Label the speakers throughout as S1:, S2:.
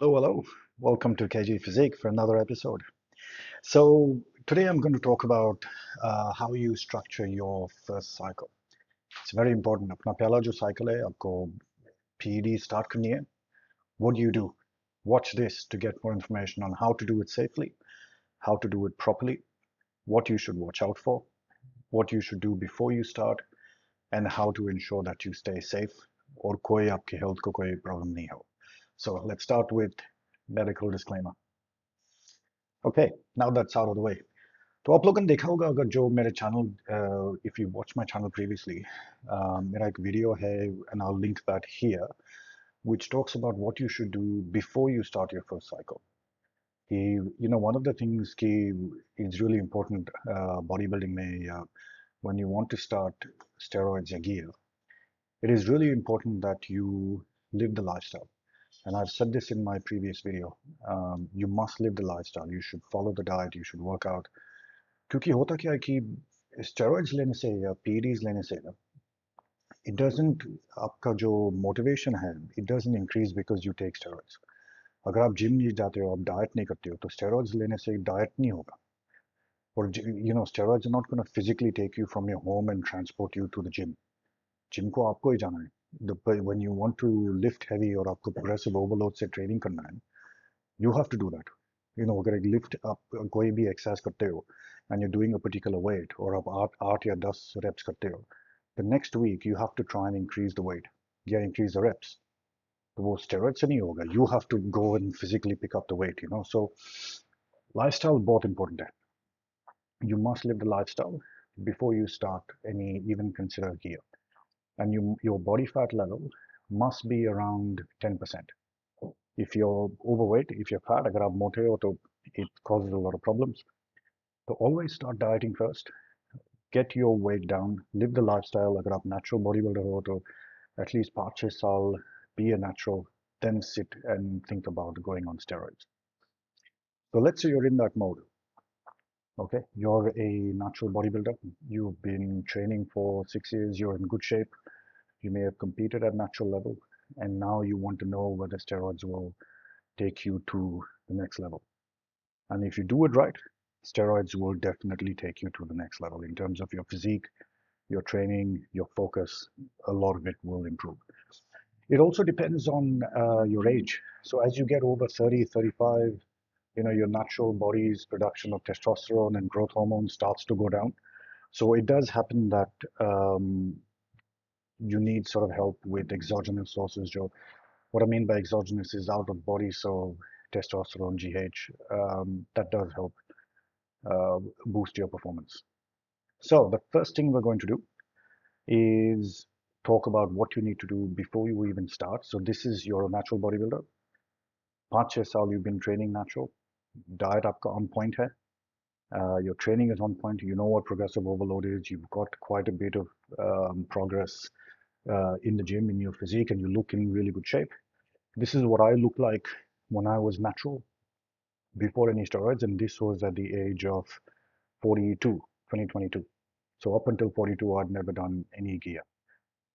S1: Hello, hello. Welcome to KG Physique for another episode. So today I'm going to talk about how you structure your first cycle. It's very important. अपना पहला जो cycle है आपको PED start करनी है. What do you do? Watch this to get more information on how to do it safely, how to do it properly, what you should watch out for, what you should do before you start, and how to ensure that you stay safe और कोई आपके health को कोई problem नहीं हो. So let's start with medical disclaimer. Okay, now that's out of the way. तो आप लोगों ने देखा होगा अगर जो मेरे channel if you watched my channel previously, मेरा एक वीडियो है and I'll link that here, which talks about what you should do before you start your first cycle. One of the things ki is really important bodybuilding में when you want to start steroids or gear, it is really important that you live the lifestyle. And I've said this in my previous video. You must live the lifestyle. You should follow the diet. You should work out. क्योंकि होता क्या है कि steroids लेने से या पीईडीज लेने से ना इट डजंट आपका जो मोटिवेशन है it doesn't increase because you take steroids. अगर आप जिम नहीं जाते हो, आप डाइट नहीं करते हो, तो स्टेरॉइड्स लेने से डाइट नहीं होगा. और steroids are not gonna physically take you from your home and transport you to the gym. Gym को आपको ही जाना है. When you want to lift heavy और आपको प्रोग्रेसिव ओवरलोड से ट्रेनिंग करना है, you have to do that. अगर एक लिफ्ट आप कोई भी एक्सरसाइज करते हो and you're doing a particular weight और आप 8 या 10 reps करते हो, the next week you have to try and increase the weight या increase the reps. तो वो steroid से नहीं होगा. You have to go and physically pick up the weight. So lifestyle बहुत important है. You must live the lifestyle before you start even consider gear. And your body fat level must be around 10%. If you're overweight, if you're fat, agar aap mote ho, to it causes a lot of problems. So always start dieting first. Get your weight down. Live the lifestyle. Agar aap natural bodybuilder ho, to at least 5-6 saal be a natural. Then sit and think about going on steroids. So let's say you're in that mode. Okay, you're a natural bodybuilder. You've been training for 6 years. You're in good shape. You may have competed at natural level, and now you want to know whether steroids will take you to the next level. And if you do it right, steroids will definitely take you to the next level in terms of your physique, your training, your focus. A lot of it will improve. It also depends on your age. So as you get over 30, 35, your natural body's production of testosterone and growth hormone starts to go down. So it does happen that you need sort of help with exogenous sources, Joe. What I mean by exogenous is out of body, so testosterone, GH, that does help boost your performance. So the first thing we're going to do is talk about what you need to do before you even start. So this is your natural bodybuilder. 5-6 साल you've been training natural. Diet आपका on point है. Your training is on point. You know what progressive overload is. You've got quite a bit of progress in the gym, in your physique, and you look in really good shape. This is what I looked like when I was natural before any steroids, and this was at the age of 42, 2022. So up until 42, I'd never done any gear,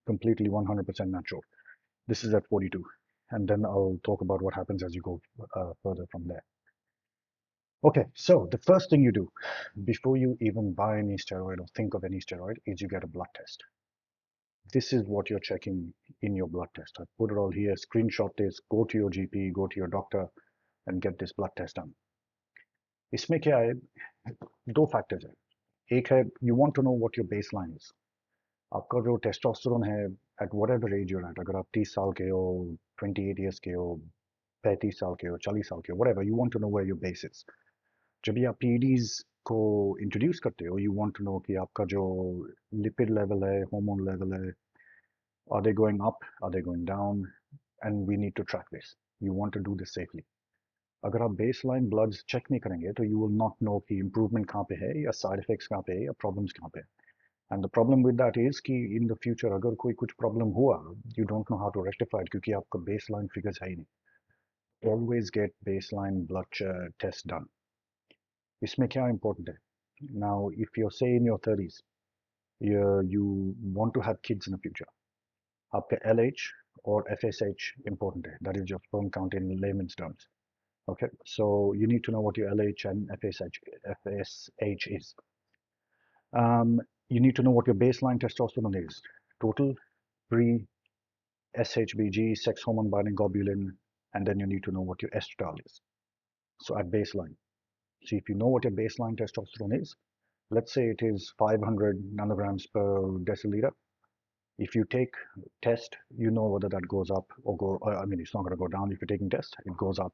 S1: completely 100% natural. This is at 42, and then I'll talk about what happens as you go further from there. Okay, so the first thing you do before you even buy any steroid or think of any steroid is you get a blood test. This is what you're checking in your blood test. I put it all here, screenshot this, go to your GP, go to your doctor, and get this blood test done. इसमें क्या है, दो factors है. एक है you want to know what your baseline is. आपका जो testosterone है at whatever age you're at, अगर आप 30 साल के हो, 28 years के हो, 35 साल के हो, 40 साल के हो, whatever, you want to know where your base is. जब भी आप PEDs को इंट्रोड्यूस करते हो, you want to know कि आपका जो lipid level है, hormone level है, are they going up, are they going down, and we need to track this. You want to do this safely. अगर आप baseline bloods check नहीं करेंगे, तो you will not know कि improvement कहाँ पे है, या side effects कहाँ पे है, या problems कहाँ पे है. And the problem with that is कि in the future अगर कोई कुछ problem हुआ, you don't know how to rectify it क्योंकि आपका baseline figures है ही नहीं. Always get baseline blood test done. इसमें क्या important है? Now, if you're say in your 30s, you want to have kids in the future. आपका LH or FSH important है. That is your sperm count in layman's terms. Okay, so you need to know what your LH and FSH is. Um, you need to know what your baseline testosterone is. Total, pre, SHBG, sex hormone binding globulin, and then you need to know what your estradiol is. So at baseline. So if you know what your baseline testosterone is, let's say it is 500 nanograms per deciliter. If you take test, you know whether that goes up or go. I mean, it's not going to go down. If you're taking test, it goes up.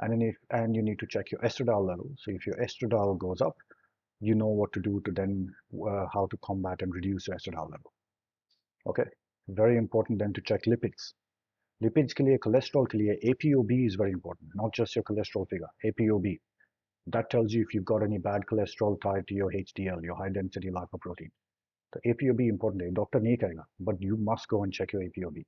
S1: And then you need to check your estradiol level. So if your estradiol goes up, you know what to do to then how to combat and reduce your estradiol level. Okay, very important then to check lipids. Lipids के लिए, cholesterol के लिए, ApoB is very important, not just your cholesterol figure. ApoB, that tells you if you've got any bad cholesterol tied to your HDL, your high density lipoprotein. The ApoB important है, doctor नहीं कहेगा, but you must go and check your ApoB.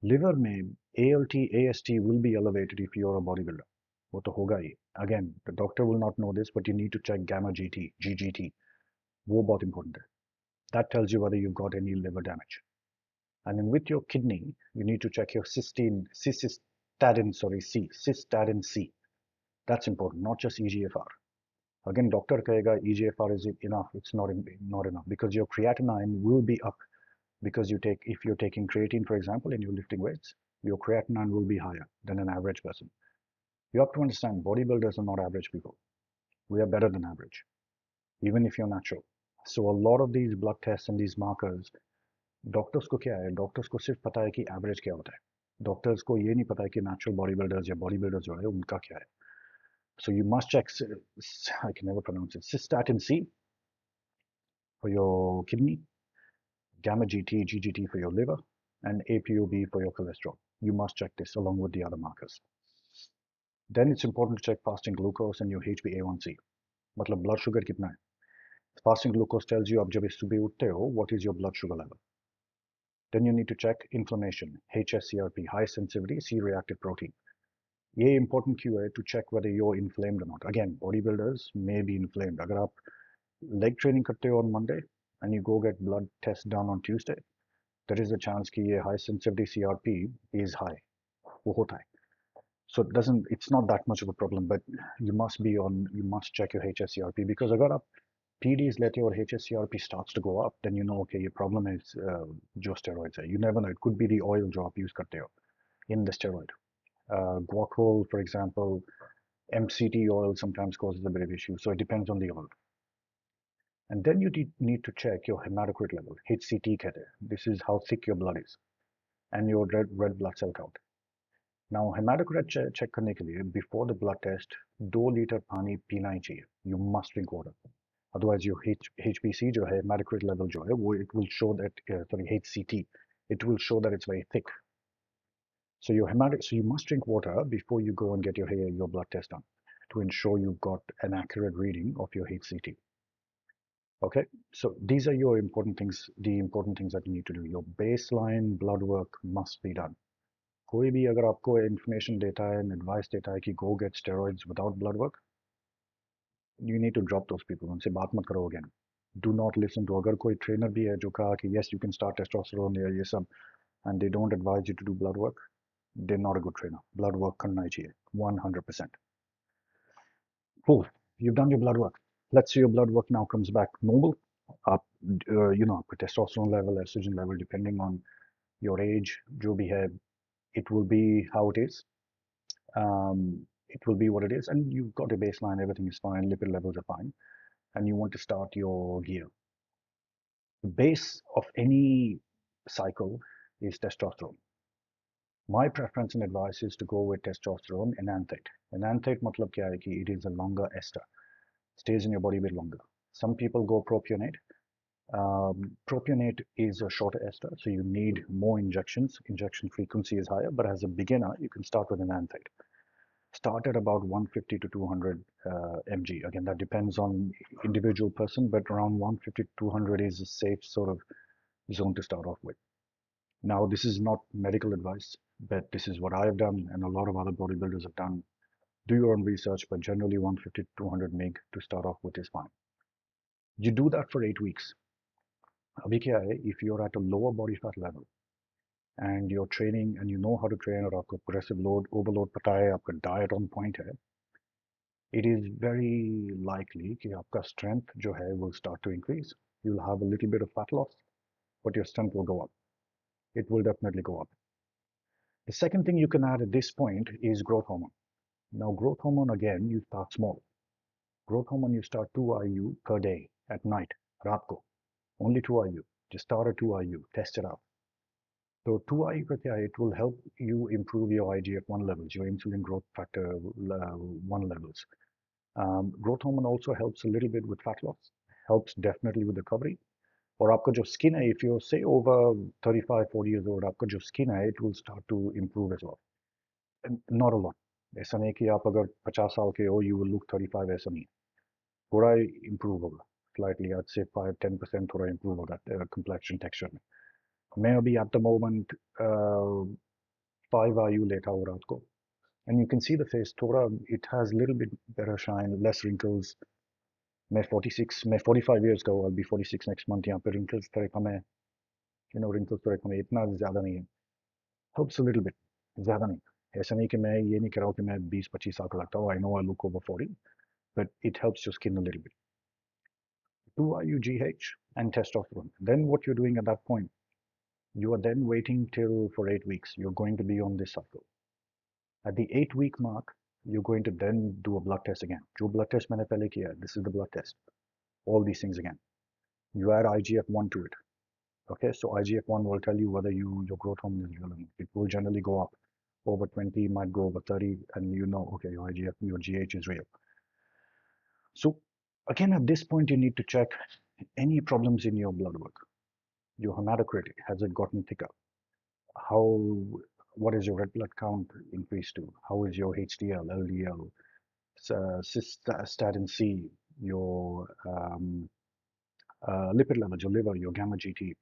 S1: Liver में ALT, AST will be elevated if you're a bodybuilder. वो तो होगा ही. Again, the doctor will not know this, but you need to check gamma GT, GGT. वो बहुत important है. That tells you whether you've got any liver damage. And then with your kidney, you need to check your cystatin C. That's important, not just EGFR. Again, doctor kahega EGFR is enough. It's not enough because your creatinine will be up because if you're taking creatine, for example, and you're lifting weights, your creatinine will be higher than an average person. You have to understand, bodybuilders are not average people. We are better than average, even if you're natural. So a lot of these blood tests and these markers, doctors को क्या है, doctors को सिर्फ पता है कि average क्या होता है, डॉक्टर्स को ये नहीं पता है कि नेचुरल बॉडी बिल्डर्स या बॉडी बिल्डर्स जो है उनका क्या है. So you must check, I can never pronounce it, cystatin C for your kidney, gamma GT, GGT for your liver, and ApoB for your cholesterol. You must check this along with the other markers. Then it's important to check fasting glucose and your HbA1c. मतलब blood sugar कितना है. Fasting glucose tells you आप जब सुबह उठते हो, what is your blood sugar level. Then you need to check inflammation, HSCRP, high sensitivity C-reactive protein. ये important क्यों है to check whether you're inflamed or not. Again, bodybuilders may be inflamed. अगर आप leg training करते हो on Monday and you go get blood test done on Tuesday, there is a chance कि ये high sensitivity CRP is high. वो होता है. So it's not that much of a problem, but you must check your HSCRP because अगर आप PDs let your HSCRP starts to go up, then you know, okay, your problem is जो steroids है. You never know. It could be the oil जो आप use करते हो in the steroid. Guacol, for example, MCT oil sometimes causes a bit of issue. So it depends on the oil. And then you need to check your hematocrit level, HCT कहते हैं. This is how thick your blood is, and your red blood cell count. Now hematocrit check करने के लिए before the blood test 2 litre पानी पीना ही चाहिए. You must drink water. Otherwise your HBC जो है hematocrit level जो है वो it will show that HCT, it will show that it's very thick. So you must drink water before you go and get your blood test done to ensure you've got an accurate reading of your HCT. Okay, so these are your important things, the important things that you need to do. Your baseline blood work must be done. कोई भी अगर आपको information देता है and advice देता है कि go get steroids without blood work, you need to drop those people. उनसे बात मत करो again. Do not listen to अगर कोई trainer भी है जो कहा कि yes you can start testosterone या ये सब and they don't advise you to do blood work, they're not a good trainer. Blood work करना ही चाहिए 100%. Cool. You've done your blood work. Let's say your blood work now comes back normal. Up, आपका testosterone level, estrogen level, depending on your age, जो भी है, it will be how it is. It will be what it is, and you've got a baseline. Everything is fine. Lipid levels are fine, and you want to start your gear. The base of any cycle is testosterone. My preference and advice is to go with testosterone enanthate. Enanthate matlab kya hai ki it is a longer ester, stays in your body a bit longer. Some people go propionate. Propionate is a shorter ester, so you need more injections. Injection frequency is higher, but as a beginner, you can start with enanthate. Start at about 150 to 200 mg. Again, that depends on individual person, but around 150 to 200 is a safe sort of zone to start off with. Now, this is not medical advice, but this is what I've done and a lot of other bodybuilders have done. Do your own research, but generally 150 to 200 mg to start off with is fine. You do that for 8 weeks. Abhi kya hai, if you're at a lower body fat level, and you're training and you know how to train और आपको progressive load overload पता है आपका diet on point है, it is very likely कि आपका strength जो है will start to increase. You'll have a little bit of fat loss, but your strength will go up. It will definitely go up. The second thing you can add at this point is growth hormone. Now, growth hormone, again, you start small. Growth hormone, you start 2 IU per day at night, रात को. Only 2 IU. Just start at 2 IU. Test it out. So 2 IU का क्या है? It will help you improve your IGF-1 levels, your insulin growth factor 1 levels. Growth hormone also helps a little bit with fat loss, helps definitely with recovery. और आपका जो skin है, if you're say over 35, 40 years old, आपका जो skin है, it will start to improve as well. And not a lot. ऐसा नहीं कि आप अगर 50 साल के हो, you will look 35, ऐसा नहीं. थोड़ा improve होगा. Slightly, I'd say 5-10% थोड़ा improve होगा complexion texture में. मैं अभी at the moment 5 IU लेता हूँ रात को. And you can see the face, थोड़ा, it has a little bit better shine, less wrinkles. मैं 46, मैं 45 years का हूँ, I'll be 46 next month. यहाँ पे wrinkles थोड़े कम है, wrinkles थोड़े कम है, इतना ज़्यादा नहीं है. Helps a little bit, ज़्यादा नहीं. ऐसा नहीं कि मैं ये नहीं कह रहा हूँ कि मैं 20-25 साल का लगता हूँ. I know I look over 40, but it helps your skin a little bit. 2-IU-GH and testosterone. Then what you're doing at that point, you are then waiting till for 8 weeks. You're going to be on this cycle. At the 8-week mark, you're going to then do a blood test again. जो blood test मैंने पहले किया, this is the blood test. All these things again. You add IGF-1 to it. Okay, so IGF-1 will tell you whether your growth hormone is real or not. It will generally go up over 20, might go over 30, and you know, okay, your IGF, your GH is real. So again, at this point, you need to check any problems in your blood work. Your hematocrit, has it gotten thicker? What is your red blood count increased to? How is your HDL, LDL, cystatin C, your lipid levels, your liver, your gamma GT?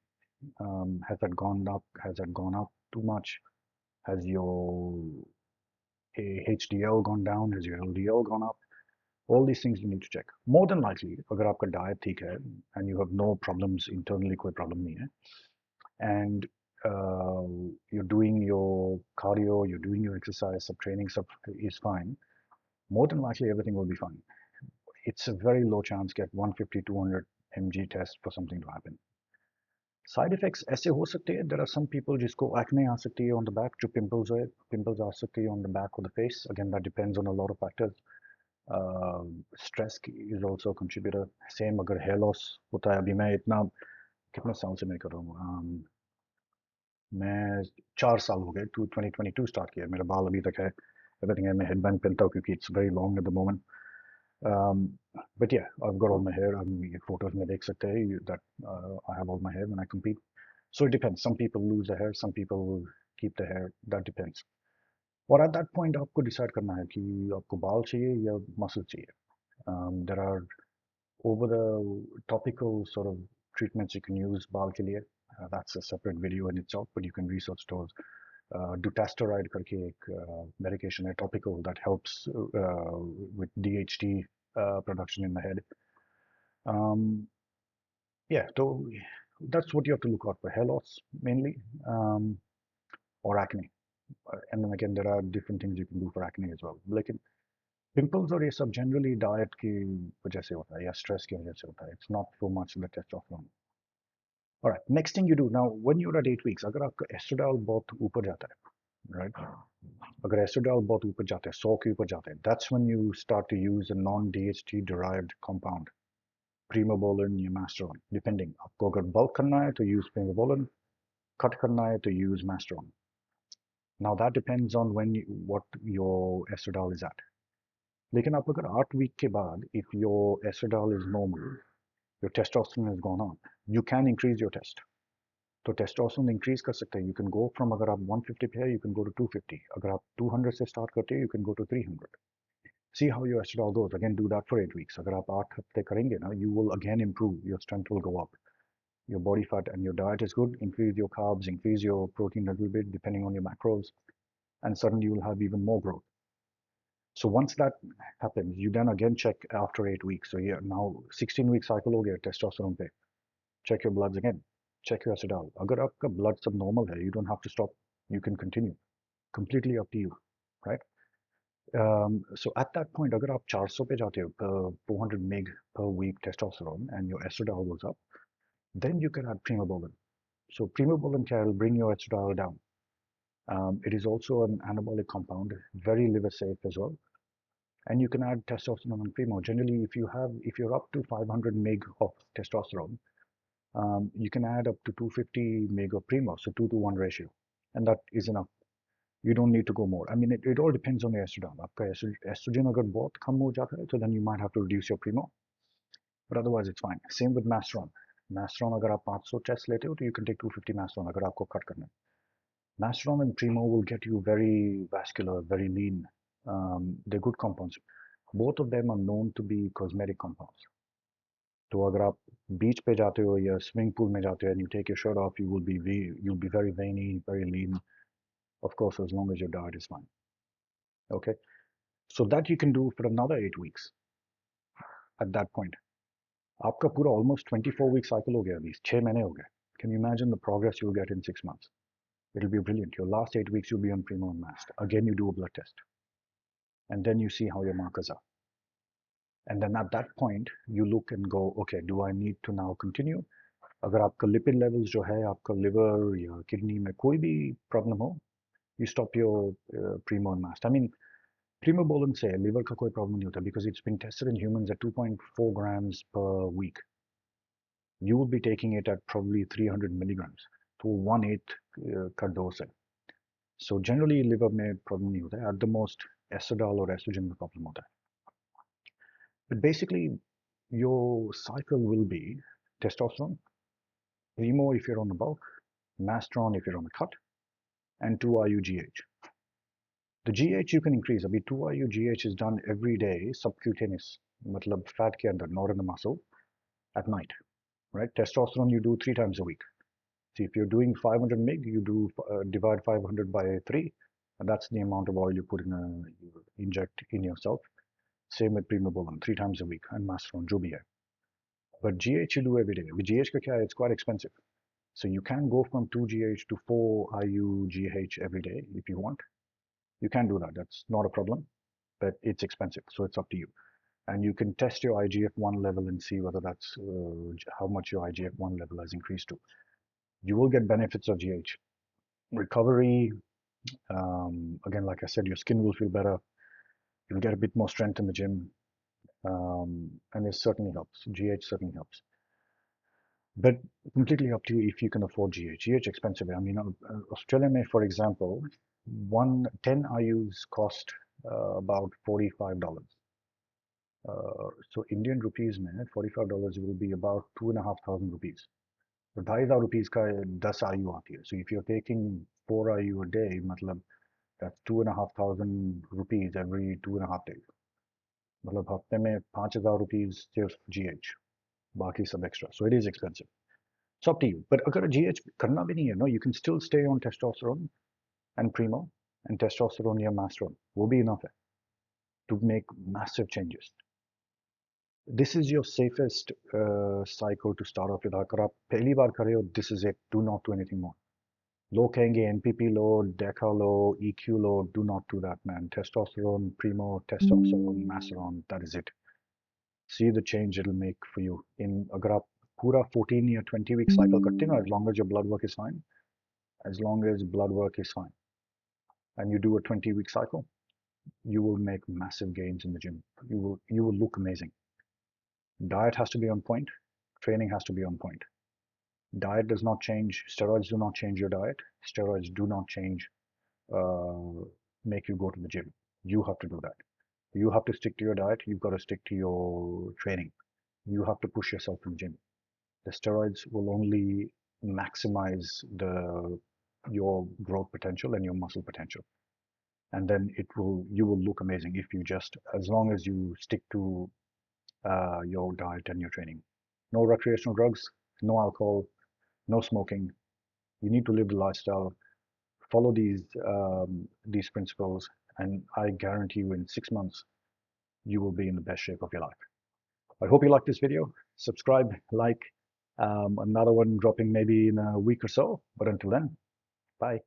S1: Has that gone up? Has that gone up too much? Has your HDL gone down? Has your LDL gone up? All these things you need to check. More than likely, अगर आपका diet ठीक है and you have no problems internally, कोई problem नहीं है, and you're doing your cardio, you're doing your exercise, sub training, sub is fine. More than likely, everything will be fine. It's a very low chance get 150-200 mg test for something to happen. Side effects ऐसे हो सकते हैं. There are some people जिसको acne आ सकती है on the back, जो pimples है, pimples आ सकती है on the back of the face. Again, that depends on a lot of factors. Stress is also a contributor. Same अगर hair loss होता है. अभी मैं इतना कितने साल से मैं कर रहा हूँ, मैं 4 साल हो गए, 2022 स्टार्ट किया. मेरा बाल अभी तक है, एवरीथिंग है. मैं हेडबैंड पहनता हूँ क्योंकि it's very long at the moment. But yeah, I've got all my hair. ये photos में देख सकते हैं that I have all my hair when I compete. So it depends. Some people lose the hair, some people will keep the hair. That depends. और at that point आपको decide करना है कि आपको बाल चाहिए या muscle चाहिए. There are over the topical sort of treatments you can use बाल के लिए. That's a separate video in itself, but you can research those. Dutasteride करके एक medication है topical that helps with DHT production in the head. Yeah, so that's what you have to look out for. Hair loss mainly, or acne. And then again, there are different things you can do for acne as well. Like pimples और ये सब generally diet की वजह से होता है या stress की वजह से होता है. It's not so much the testosterone. All right, next thing you do now when you're at 8 weeks, अगर आपका estradiol बहुत ऊपर जाता है, right? अगर estradiol बहुत ऊपर जाता है, 100 के ऊपर जाता है, that's when you start to use a non-DHT derived compound, primobolan या masteron, depending. आपको अगर bulk करना है तो use primobolan, cut करना है तो use masteron. Now that depends on what your estradiol is at. लेकिन आप अगर 8 week के बाद, if your estradiol is normal, your testosterone has gone up, you can increase your test. तो testosterone increase कर सकते हैं. You can go from, अगर आप 150 पे है, you can go to 250. अगर आप 200 से start करते हैं, you can go to 300. See how your estradiol goes. Again, do that for 8 weeks. अगर आप 8 हफ्ते करेंगे ना, you will again improve. Your strength will go up. Your body fat and your diet is good. Increase your carbs, increase your protein a little bit depending on your macros, and suddenly you will have even more growth. So once that happens, you then again check after 8 weeks. So yeah, now 16 week cycle हो गया testosterone पे. Check your bloods again. check your एसिडाल. अगर आपका blood सब normal है, you don't have to stop. You can continue. Completely up to you, right? So at that point, अगर आप 400 पे जाते हो per 400 mg per week testosterone and your estradiol goes up, then you can add primobolan. So primobolan will bring your estradiol down. It is also an anabolic compound, very liver safe as well. And you can add testosterone and primo. Generally, if you're up to 500 mg of testosterone, you can add up to 250 mg of primo, so 2-to-1 ratio, and that is enough. You don't need to go more. I mean, it all depends on your estrogen. आपका estrogen अगर बहुत कम हो जाता है, so then you might have to reduce your primo, but otherwise it's fine. Same with masteron. Masteron अगर आप 500 test लेते हो, तो you can take 250 masteron अगर आपको cut करना है. Masteron and primo will get you very vascular, very lean. They're good compounds. Both of them are known to be cosmetic compounds. तो अगर आप बीच पे जाते हो या स्विमिंग पूल में जाते हो and you take your shirt off, you'll be very veiny, very lean. Of course, as long as your diet is fine. Okay, so that you can do for another 8 weeks. At that point, आपका पूरा almost 24-week cycle हो गया अभी 6 महीने हो गए. Can you imagine the progress you'll get in 6 months? It'll be brilliant. Your last 8 weeks you'll be on primo and mast. Again, you do a blood test, and then you see how your markers are. And then at that point, you look and go, okay, do I need to now continue? अगर आपका lipid levels जो है, आपका liver या kidney में कोई भी problem हो, you stop your primo and mast. I mean, primobolan से liver का कोई problem नहीं होता because it's been tested in humans at 2.4 grams per week. You will be taking it at probably 300 milligrams, तो 1/8 का dose है. So generally liver में problem नहीं होता है. At the most, estradiol और estrogen में problem होता है. But basically, your cycle will be testosterone, primo if you're on the bulk, masteron if you're on the cut, and 2-IU-GH. The GH you can increase. Abhi 2-IU-GH is done every day, subcutaneous, matlab fat ke andar, not in the muscle, at night, right? Testosterone you do 3 times a week. So if you're doing 500 mg, you do divide 500 by 3, and that's the amount of oil you put in, you inject in yourself. Same with primobolan, 3 times a week, and masteron, jo bhi hai. But GH you do every day. With GH ka kya hai, it's quite expensive. So you can go from 2GH to 4-IU-GH every day if you want. You can do that. That's not a problem, but it's expensive. So it's up to you. And you can test your IGF-1 level and see whether that's how much your IGF-1 level has increased to. You will get benefits of GH. Recovery, again, like I said, your skin will feel better. You'll get a bit more strength in the gym. And it certainly helps. GH certainly helps. But completely up to you if you can afford GH. GH expensive. I mean, Australia may, for example, 10 IUs cost about $45. So Indian rupees में $45 will be about 2,500 rupees. So 2,500 rupees का 10 IU आती है. So if you're taking 4 IU a day, मतलब that's 2,500 rupees every 2.5 days. मतलब हफ्ते में 5,000 rupees सिर्फ GH, बाकी सब extra. So it is expensive. It's up to you. But अगर GH करना भी नहीं है, no, you can still stay on testosterone and primo and testosterone या masteron. वो भी enough है to make massive changes. This is your safest cycle to start off with. अगर आप पहली बार कर रहे हो, this is it. Do not do anything more. लोग कहेंगे NPP low, DECA low, EQ low. Do not do that, man. Testosterone, primo, testosterone, masteron. That is it. See the change it'll make for you. अगर आप पूरा 14 या 20 week cycle करते हो, as long as your blood work is fine, as long as blood work is fine, and you do a 20-week cycle, you will make massive gains in the gym. You will look amazing. Diet has to be on point. Training has to be on point. Diet does not change. Steroids do not change your diet. Steroids do not change, make you go to the gym. You have to do that. You have to stick to your diet. You've got to stick to your training. You have to push yourself in the gym. The steroids will only maximize your growth potential and your muscle potential. And then you will look amazing if you just, as long as you stick to your diet and your training. No recreational drugs, no alcohol, no smoking. You need to live the lifestyle. Follow these principles, and I guarantee you, in 6 months, you will be in the best shape of your life. I hope you liked this video. Subscribe, like, Another one dropping maybe in a week or so. But until then, bye.